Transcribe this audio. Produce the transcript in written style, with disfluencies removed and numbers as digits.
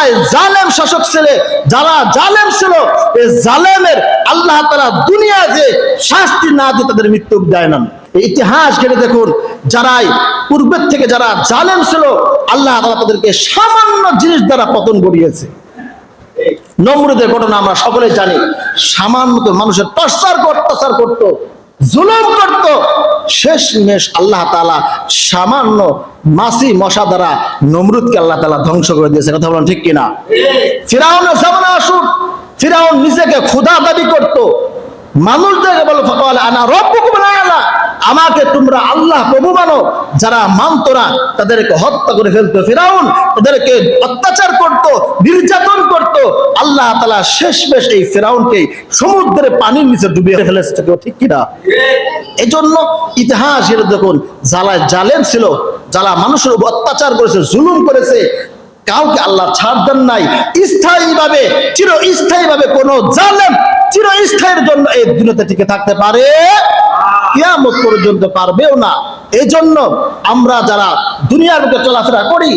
যারাই জালেম শাসক ছিল, যারা জালেম ছিল, এই জালেমের আল্লাহ তাআলা দুনিয়াতে শাস্তি না দিয়ে তাদের মৃত্যু দেয় না। ইতিহাস ঘেটে দেখুন, যারাই পূর্বের থেকে যারা জালেম ছিল, আল্লাহ তাআলা তাদেরকে সামান্য জিনিস দ্বারা পতন ঘটিয়েছে। নমরুদের ঘটনা আমরা সকলেই জানি। সামান্য মানুষের অত্যাচার করত, জুলুম করত, শেষমেশ আল্লাহ তাআলা সামান্য মাছি মশা দ্বারা নমরুদকে আল্লাহ তাআলা ধ্বংস করে দিয়েছে। কথা বলেন ঠিক কিনা? ফিরাউনের জামানা আসুন, ফিরাউন নিজেকে খোদা দাবি করত, মানুষদেরকে বলো ফাকাল আনা রাব্বুকুমুল আ'লা, আমাকে তোমরা আল্লাহ প্রভু মানো। যারা মানত না তাদেরকে হত্যা করে ফেলতো ফিরাউন, তাদেরকে অত্যাচার করত, নির্যাতন করত। আল্লাহ তাআলা শেষমেশ এই ফিরাউনকে সমুদ্রের পানির নিচে ডুবিয়ে ফেলেছে। ঠিক কিনা? এজন্য ইতিহাস এর দেখুন, যারা জালেম ছিল, যারা মানুষের উপর অত্যাচার করেছে, জুলুম করেছে, কাউকে আল্লাহ ছাড় দেন নাই। স্থায়ীভাবে, চিরস্থায়ীভাবে কোন জালেম চিরস্থায়ীর জন্য এই দুনিয়াতে টিকে থাকতে পারে? কিয়ামত পর্যন্ত পারবেও না। এই জন্য আমরা যারা দুনিয়ার বুকে চলাফেরা করি,